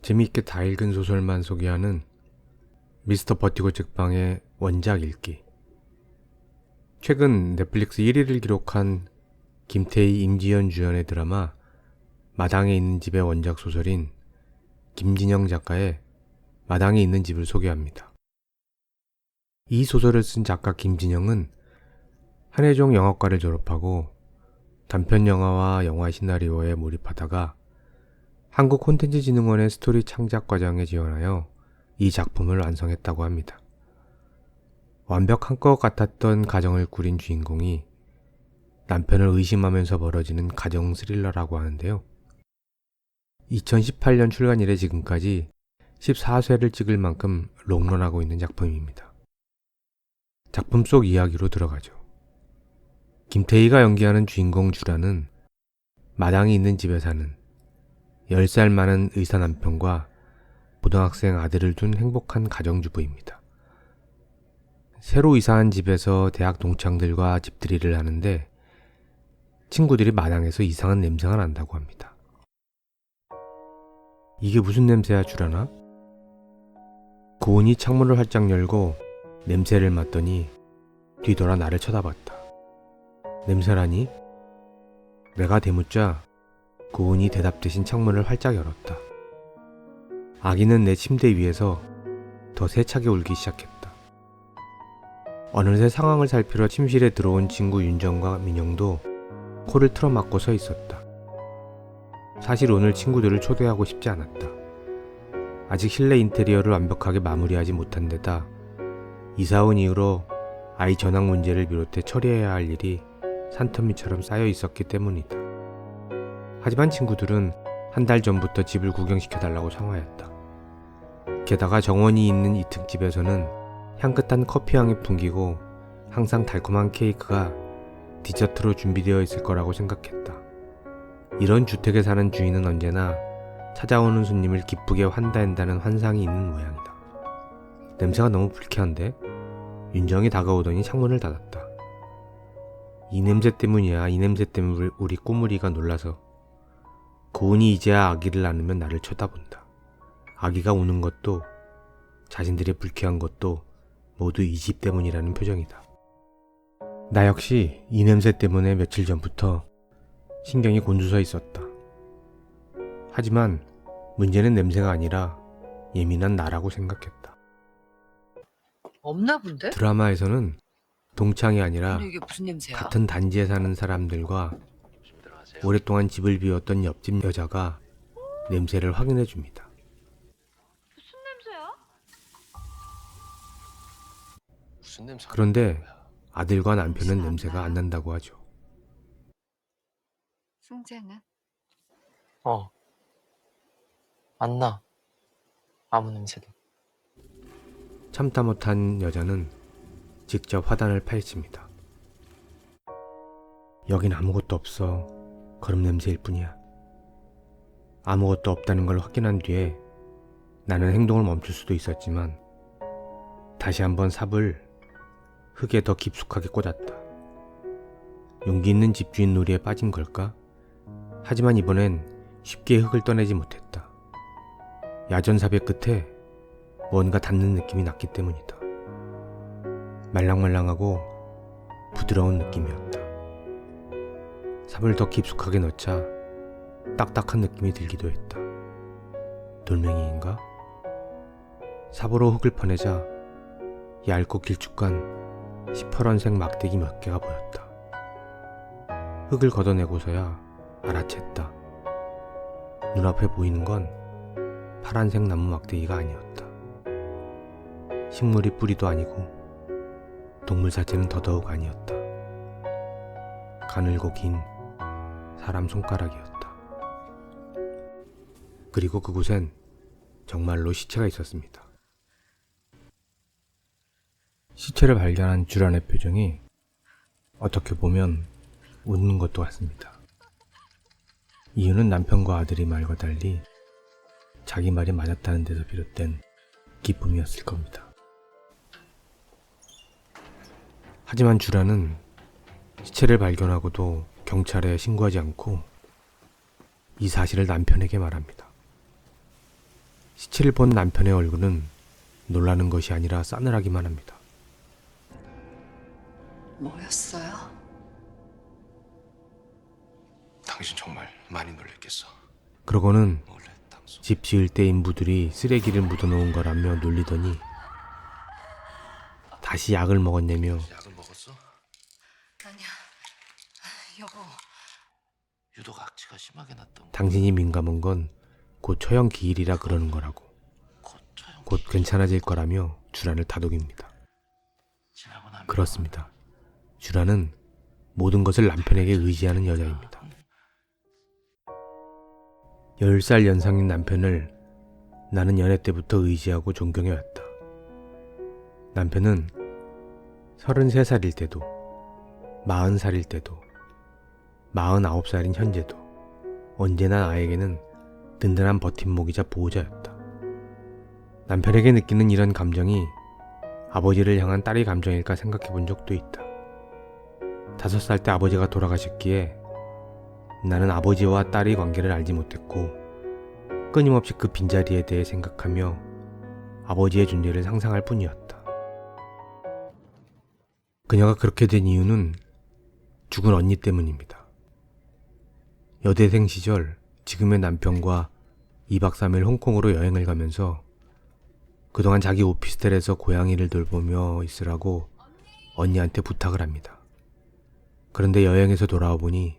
재미있게 다 읽은 소설만 소개하는 미스터 버티고 책방의 원작 읽기. 최근 넷플릭스 1위를 기록한 김태희, 임지연 주연의 드라마 마당에 있는 집의 원작 소설인 김진영 작가의 마당에 있는 집을 소개합니다. 이 소설을 쓴 작가 김진영은 한예종 영화과를 졸업하고 단편 영화와 영화 시나리오에 몰입하다가 한국콘텐츠진흥원의 스토리 창작 과정에 지원하여 이 작품을 완성했다고 합니다. 완벽한 것 같았던 가정을 꾸린 주인공이 남편을 의심하면서 벌어지는 가정 스릴러라고 하는데요. 2018년 출간 이래 지금까지 14쇄를 찍을 만큼 롱런하고 있는 작품입니다. 작품 속 이야기로 들어가죠. 김태희가 연기하는 주인공 주라는 마당이 있는 집에 사는 10살 많은 의사 남편과 고등학생 아들을 둔 행복한 가정주부입니다. 새로 이사한 집에서 대학 동창들과 집들이를 하는데 친구들이 마당에서 이상한 냄새가 난다고 합니다. 이게 무슨 냄새야 주라나? 고은이 창문을 활짝 열고 냄새를 맡더니 뒤돌아 나를 쳐다봤다. 냄새라니? 내가 대묻자 고은이 대답 대신 창문을 활짝 열었다. 아기는 내 침대 위에서 더 세차게 울기 시작했다. 어느새 상황을 살피러 침실에 들어온 친구 윤정과 민영도 코를 틀어막고 서 있었다. 사실 오늘 친구들을 초대하고 싶지 않았다. 아직 실내 인테리어를 완벽하게 마무리하지 못한 데다 이사 온 이후로 아이 전학 문제를 비롯해 처리해야 할 일이 산더미처럼 쌓여 있었기 때문이다. 하지만 친구들은 한 달 전부터 집을 구경시켜달라고 청하였다. 게다가 정원이 있는 2층 집에서는 향긋한 커피향이 풍기고 항상 달콤한 케이크가 디저트로 준비되어 있을 거라고 생각했다. 이런 주택에 사는 주인은 언제나 찾아오는 손님을 기쁘게 환대한다는 환상이 있는 모양이다. 냄새가 너무 불쾌한데? 윤정이 다가오더니 창문을 닫았다. 이 냄새 때문이야. 이 냄새 때문에 우리 꼬물이가 놀라서. 고은이 이제야 아기를 낳으면 나를 쳐다본다. 아기가 우는 것도 자신들의 불쾌한 것도 모두 이 집 때문이라는 표정이다. 나 역시 이 냄새 때문에 며칠 전부터 신경이 곤두서 있었다. 하지만 문제는 냄새가 아니라 예민한 나라고 생각했다. 없나 본데? 드라마에서는 동창이 아니라 근데 이게 무슨 냄새야? 같은 단지에 사는 사람들과 오랫동안 집을 비웠던 옆집 여자가 냄새를 확인해 줍니다. 무슨 냄새야? 무슨 냄새? 그런데 아들과 남편은 냄새가 안 난다고 하죠. 승재는? 안 나. 아무 냄새도. 참다 못한 여자는 직접 화단을 파헤칩니다. 여긴 아무것도 없어. 거름 냄새일 뿐이야. 아무것도 없다는 걸 확인한 뒤에 나는 행동을 멈출 수도 있었지만 다시 한번 삽을 흙에 더 깊숙하게 꽂았다. 용기 있는 집주인 놀이에 빠진 걸까? 하지만 이번엔 쉽게 흙을 떠내지 못했다. 야전삽의 끝에 뭔가 닿는 느낌이 났기 때문이다. 말랑말랑하고 부드러운 느낌이었다. 삽을 더 깊숙하게 넣자 딱딱한 느낌이 들기도 했다. 돌멩이인가? 삽으로 흙을 퍼내자 얇고 길쭉한 시퍼런색 막대기 몇 개가 보였다. 흙을 걷어내고서야 알아챘다. 눈앞에 보이는 건 파란색 나무 막대기가 아니었다. 식물이 뿌리도 아니고 동물 자체는 더더욱 아니었다. 가늘고 긴 사람 손가락이었다. 그리고 그곳엔 정말로 시체가 있었습니다. 시체를 발견한 주란의 표정이 어떻게 보면 웃는 것도 같습니다. 이유는 남편과 아들의 말과 달리 자기 말이 맞았다는 데서 비롯된 기쁨이었을 겁니다. 하지만 주란은 시체를 발견하고도 경찰에 신고하지 않고 이 사실을 남편에게 말합니다. 시체를 본 남편의 얼굴은 놀라는 것이 아니라 싸늘하기만 합니다. 뭐였어요? 당신 정말 많이 놀랬겠어. 그러고는 원래 땅속 집 지을 때 인부들이 쓰레기를 묻어놓은 거라며 놀리더니 다시 약을 먹었냐며 약을 먹었어? 아니야. 여보. 유독 악취가 심하게 났던 당신이 민감한 건 곧 처형 기일이라 그러는 거라고. 고처형 곧 괜찮아질 거라며 주란을 다독입니다. 지나고 나면 그렇습니다. 주란은 모든 것을 남편에게 의지하는 여자입니다. 10살 연상인 남편을 나는 연애 때부터 의지하고 존경해왔다. 남편은 33살일 때도, 40살일 때도, 49살인 현재도 언제나 나에게는 든든한 버팀목이자 보호자였다. 남편에게 느끼는 이런 감정이 아버지를 향한 딸의 감정일까 생각해 본 적도 있다. 5살 때 아버지가 돌아가셨기에 나는 아버지와 딸의 관계를 알지 못했고 끊임없이 그 빈자리에 대해 생각하며 아버지의 존재를 상상할 뿐이었다. 그녀가 그렇게 된 이유는 죽은 언니 때문입니다. 여대생 시절 지금의 남편과 2박 3일 홍콩으로 여행을 가면서 그동안 자기 오피스텔에서 고양이를 돌보며 있으라고 언니한테 부탁을 합니다. 그런데 여행에서 돌아와 보니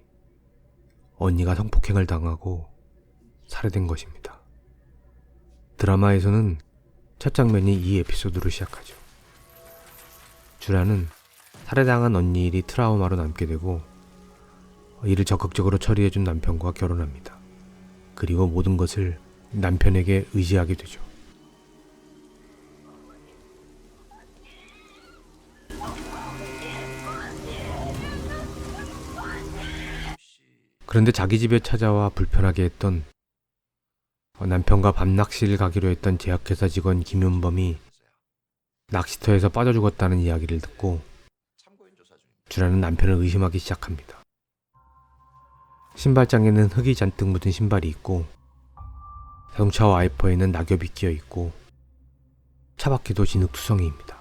언니가 성폭행을 당하고 살해된 것입니다. 드라마에서는 첫 장면이 이 에피소드로 시작하죠. 주라는 살해당한 언니 일이 트라우마로 남게 되고 이를 적극적으로 처리해준 남편과 결혼합니다. 그리고 모든 것을 남편에게 의지하게 되죠. 그런데 자기 집에 찾아와 불편하게 했던 남편과 밤낚시를 가기로 했던 제약회사 직원 김윤범이 낚시터에서 빠져 죽었다는 이야기를 듣고 주라는 남편을 의심하기 시작합니다. 신발장에는 흙이 잔뜩 묻은 신발이 있고 자동차 와이퍼에는 낙엽이 끼어 있고 차바퀴도 진흙투성이입니다.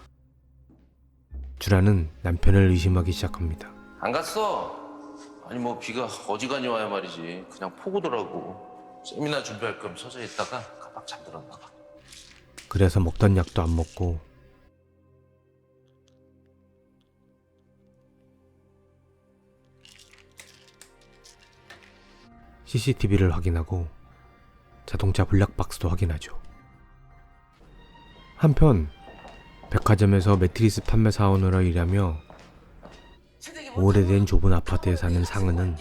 주라는 남편을 의심하기 시작합니다. 안 갔어. 아니 뭐 비가 어지간히 와야 말이지. 그냥 폭우더라고. 세미나 준비할 겸 서져 있다가 가박 잠들었나 봐. 그래서 먹던 약도 안 먹고 CCTV를 확인하고 자동차 블랙박스도 확인하죠. 한편 백화점에서 매트리스 판매 사원으로 일하며 오래된 좁은 아파트에 사는 상은은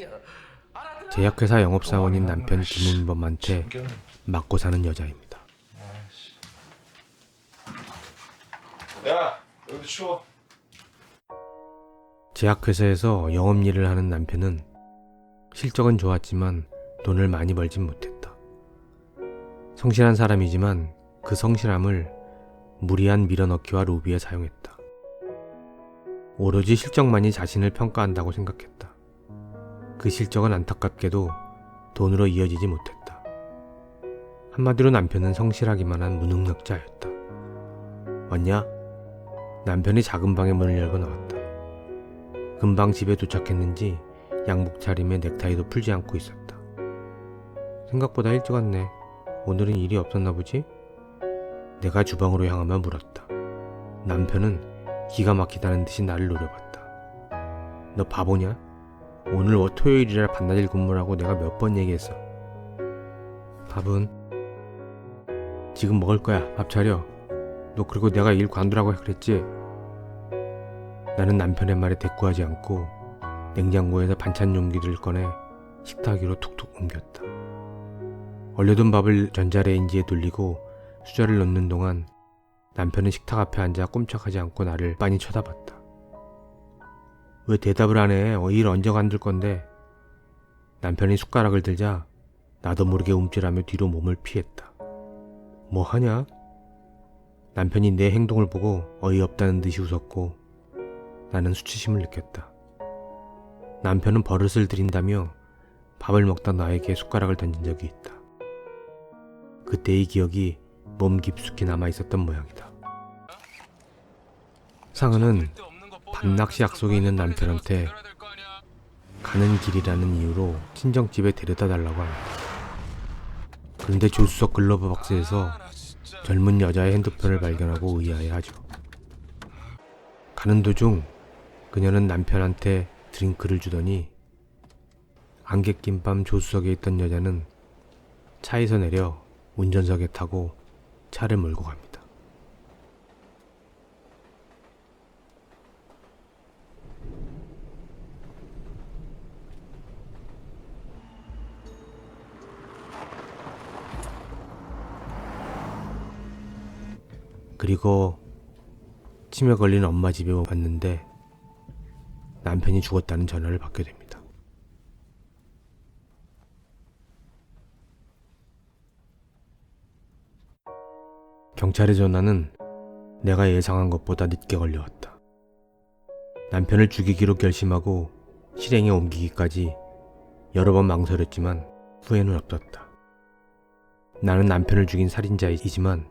제약회사 영업사원인 남편 김은범한테 맞고 사는 여자입니다. 야 여기 추워. 제약회사에서 영업일을 하는 남편은 실적은 좋았지만 돈을 많이 벌진 못했다. 성실한 사람이지만 그 성실함을 무리한 밀어넣기와 로비에 사용했다. 오로지 실적만이 자신을 평가한다고 생각했다. 그 실적은 안타깝게도 돈으로 이어지지 못했다. 한마디로 남편은 성실하기만 한 무능력자였다. 왔냐? 남편이 작은 방의 문을 열고 나왔다. 금방 집에 도착했는지 양복 차림에 넥타이도 풀지 않고 있었다. 생각보다 일찍 왔네. 오늘은 일이 없었나 보지? 내가 주방으로 향하며 물었다. 남편은 기가 막히다는 듯이 나를 노려봤다. 너 바보냐? 오늘 토요일이라 반나절 근무라고 내가 몇 번 얘기했어. 밥은? 지금 먹을 거야. 밥 차려. 너 그리고 내가 일 관두라고 그랬지? 나는 남편의 말에 대꾸하지 않고 냉장고에서 반찬 용기를 꺼내 식탁 위로 툭툭 옮겼다. 얼려둔 밥을 전자레인지에 돌리고 수저를 넣는 동안 남편은 식탁 앞에 앉아 꼼짝하지 않고 나를 빤히 쳐다봤다. 왜 대답을 안 해? 일 언제 관둘 건데? 남편이 숟가락을 들자 나도 모르게 움찔하며 뒤로 몸을 피했다. 뭐 하냐? 남편이 내 행동을 보고 어이없다는 듯이 웃었고 나는 수치심을 느꼈다. 남편은 버릇을 들인다며 밥을 먹다 나에게 숟가락을 던진 적이 있다. 그때의 기억이 몸 깊숙이 남아있었던 모양이다. 상은은 밤낚시 약속이 있는 남편한테 가는 길이라는 이유로 친정집에 데려다 달라고 합니다. 그런데 조수석 글러브 박스에서 젊은 여자의 핸드폰을 발견하고 의아해하죠. 가는 도중 그녀는 남편한테 드링크를 주더니 안개 낀 밤 조수석에 있던 여자는 차에서 내려 운전석에 타고 차를 몰고 갑니다. 그리고 치매 걸린 엄마 집에 왔는데 남편이 죽었다는 전화를 받게 됩니다. 경찰의 전화는 내가 예상한 것보다 늦게 걸려왔다. 남편을 죽이기로 결심하고 실행에 옮기기까지 여러 번 망설였지만 후회는 없었다. 나는 남편을 죽인 살인자이지만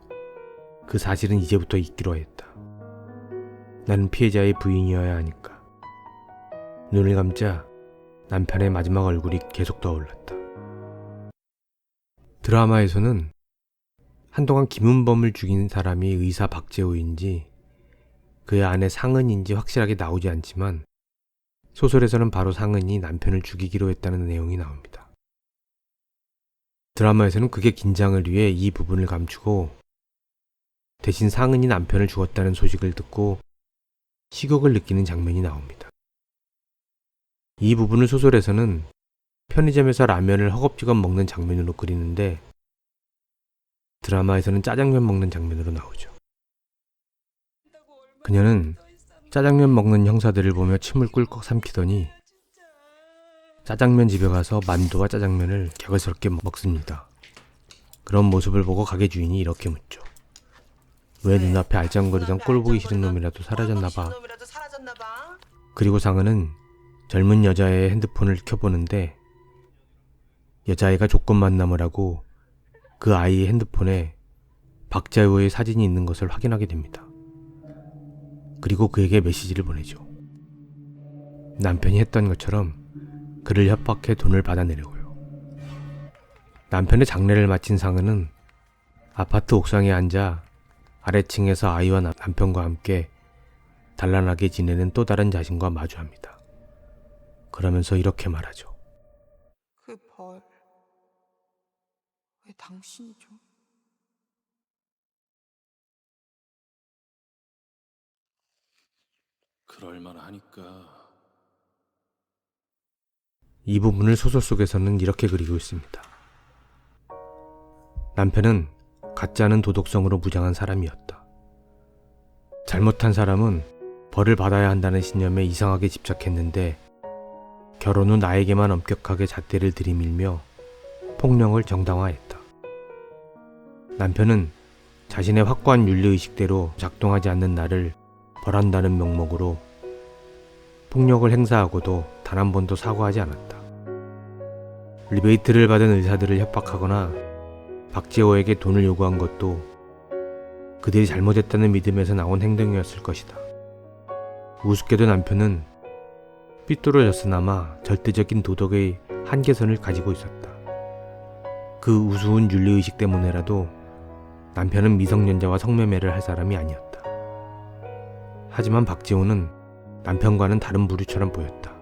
그 사실은 이제부터 잊기로 했다. 나는 피해자의 부인이어야 하니까. 눈을 감자 남편의 마지막 얼굴이 계속 떠올랐다. 드라마에서는 한동안 김은범을 죽인 사람이 의사 박재호인지 그의 아내 상은인지 확실하게 나오지 않지만 소설에서는 바로 상은이 남편을 죽이기로 했다는 내용이 나옵니다. 드라마에서는 극의 긴장을 위해 이 부분을 감추고 대신 상은이 남편을 죽었다는 소식을 듣고 식욕을 느끼는 장면이 나옵니다. 이 부분을 소설에서는 편의점에서 라면을 허겁지겁 먹는 장면으로 그리는데 드라마에서는 짜장면 먹는 장면으로 나오죠. 그녀는 짜장면 먹는 형사들을 보며 침을 꿀꺽 삼키더니 짜장면 집에 가서 만두와 짜장면을 격을스럽게 먹습니다. 그런 모습을 보고 가게 주인이 이렇게 묻죠. 왜 눈앞에 알짱거리던 꼴보기 싫은 놈이라도 사라졌나봐. 그리고 상은은 젊은 여자의 핸드폰을 켜보는데 여자애가 조건 만남을 하고 그 아이의 핸드폰에 박재호의 사진이 있는 것을 확인하게 됩니다. 그리고 그에게 메시지를 보내죠. 남편이 했던 것처럼 그를 협박해 돈을 받아내려고요. 남편의 장례를 마친 상은은 아파트 옥상에 앉아 아래층에서 아이와 남편과 함께 단란하게 지내는 또 다른 자신과 마주합니다. 그러면서 이렇게 말하죠. 그 벌, 왜 당신이 줘? 그럴만하니까. 이 부분을 소설 속에서는 이렇게 그리고 있습니다. 남편은 같지 않은 도덕성으로 무장한 사람이었다. 잘못한 사람은 벌을 받아야 한다는 신념에 이상하게 집착했는데 결혼 후 나에게만 엄격하게 잣대를 들이밀며 폭력을 정당화했다. 남편은 자신의 확고한 윤리의식대로 작동하지 않는 나를 벌한다는 명목으로 폭력을 행사하고도 단 한 번도 사과하지 않았다. 리베이트를 받은 의사들을 협박하거나 박재호에게 돈을 요구한 것도 그들이 잘못했다는 믿음에서 나온 행동이었을 것이다. 우습게도 남편은 삐뚤어졌으나마 절대적인 도덕의 한계선을 가지고 있었다. 그 우스운 윤리의식 때문에라도 남편은 미성년자와 성매매를 할 사람이 아니었다. 하지만 박재호는 남편과는 다른 부류처럼 보였다.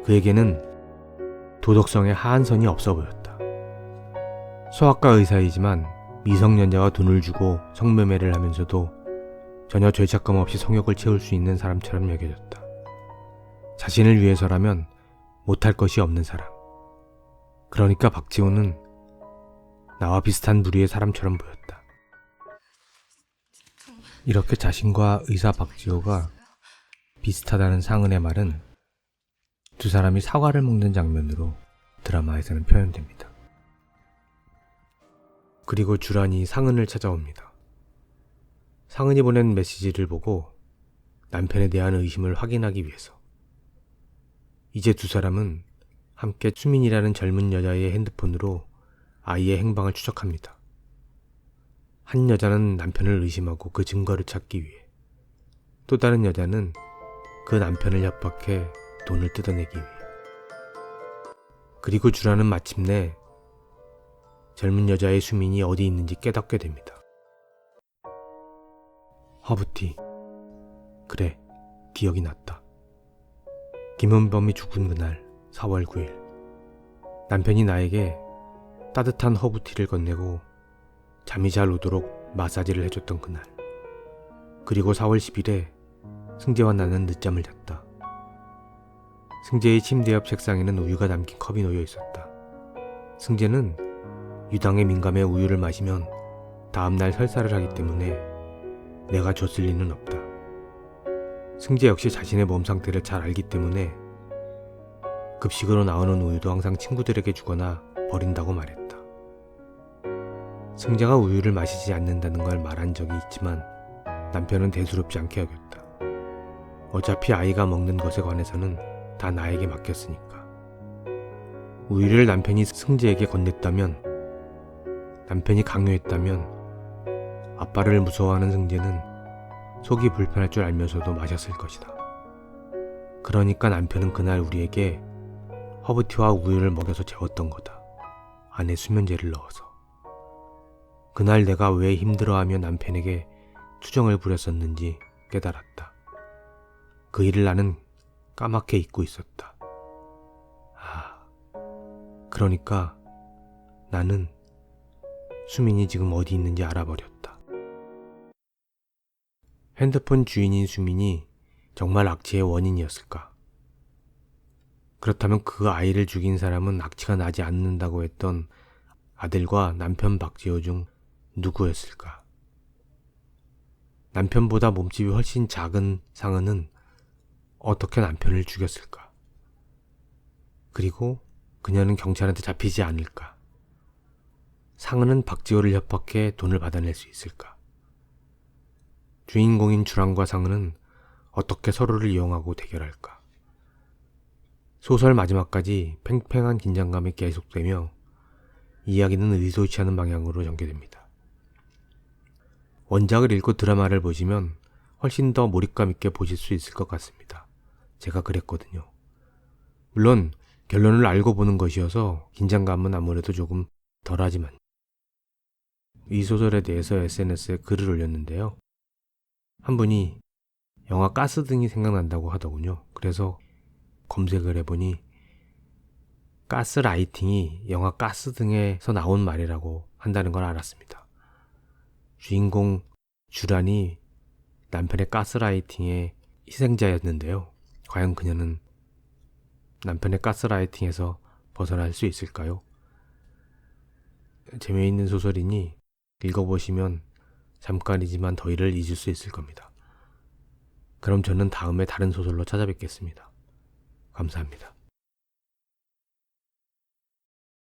그에게는 도덕성의 하한선이 없어 보였다. 소아과 의사이지만 미성년자와 돈을 주고 성매매를 하면서도 전혀 죄책감 없이 성욕을 채울 수 있는 사람처럼 여겨졌다. 자신을 위해서라면 못할 것이 없는 사람. 그러니까 박지호는 나와 비슷한 부류의 사람처럼 보였다. 이렇게 자신과 의사 박지호가 비슷하다는 상은의 말은 두 사람이 사과를 먹는 장면으로 드라마에서는 표현됩니다. 그리고 주란이 상은을 찾아옵니다. 상은이 보낸 메시지를 보고 남편에 대한 의심을 확인하기 위해서. 이제 두 사람은 함께 수민이라는 젊은 여자의 핸드폰으로 아이의 행방을 추적합니다. 한 여자는 남편을 의심하고 그 증거를 찾기 위해, 또 다른 여자는 그 남편을 협박해 돈을 뜯어내기 위해. 그리고 주라는 마침내 젊은 여자의 수민이 어디 있는지 깨닫게 됩니다. 허브티. 그래, 기억이 났다. 김은범이 죽은 그날 4월 9일 남편이 나에게 따뜻한 허브티를 건네고 잠이 잘 오도록 마사지를 해줬던 그날. 그리고 4월 10일에 승재와 나는 늦잠을 잤다. 승재의 침대 옆 책상에는 우유가 담긴 컵이 놓여 있었다. 승재는 유당에 민감해 우유를 마시면 다음날 설사를 하기 때문에 내가 줬을 리는 없다. 승재 역시 자신의 몸 상태를 잘 알기 때문에 급식으로 나오는 우유도 항상 친구들에게 주거나 버린다고 말했다. 승재가 우유를 마시지 않는다는 걸 말한 적이 있지만 남편은 대수롭지 않게 여겼다. 어차피 아이가 먹는 것에 관해서는 다 나에게 맡겼으니까. 우유를 남편이 승재에게 건넸다면, 남편이 강요했다면 아빠를 무서워하는 승재는 속이 불편할 줄 알면서도 마셨을 것이다. 그러니까 남편은 그날 우리에게 허브티와 우유를 먹여서 재웠던 거다. 안에 수면제를 넣어서. 그날 내가 왜 힘들어하며 남편에게 투정을 부렸었는지 깨달았다. 그 일을 나는 까맣게 잊고 있었다. 그러니까 나는 수민이 지금 어디 있는지 알아버렸다. 핸드폰 주인인 수민이 정말 악취의 원인이었을까? 그렇다면 그 아이를 죽인 사람은 악취가 나지 않는다고 했던 아들과 남편 박지호 중 누구였을까? 남편보다 몸집이 훨씬 작은 상은은 어떻게 남편을 죽였을까? 그리고 그녀는 경찰한테 잡히지 않을까? 상은은 박지호를 협박해 돈을 받아낼 수 있을까? 주인공인 주랑과 상은은 어떻게 서로를 이용하고 대결할까? 소설 마지막까지 팽팽한 긴장감이 계속되며 이야기는 의도치 않은 방향으로 전개됩니다. 원작을 읽고 드라마를 보시면 훨씬 더 몰입감 있게 보실 수 있을 것 같습니다. 제가 그랬거든요. 물론 결론을 알고 보는 것이어서 긴장감은 아무래도 조금 덜하지만. 이 소설에 대해서 SNS에 글을 올렸는데요. 한 분이 영화 가스등이 생각난다고 하더군요. 그래서 검색을 해보니 가스라이팅이 영화 가스등에서 나온 말이라고 한다는 걸 알았습니다. 주인공 주란이 남편의 가스라이팅의 희생자였는데요. 과연 그녀는 남편의 가스라이팅에서 벗어날 수 있을까요? 재미있는 소설이니 읽어보시면 잠깐이지만 더위를 잊을 수 있을 겁니다. 그럼 저는 다음에 다른 소설로 찾아뵙겠습니다. 감사합니다.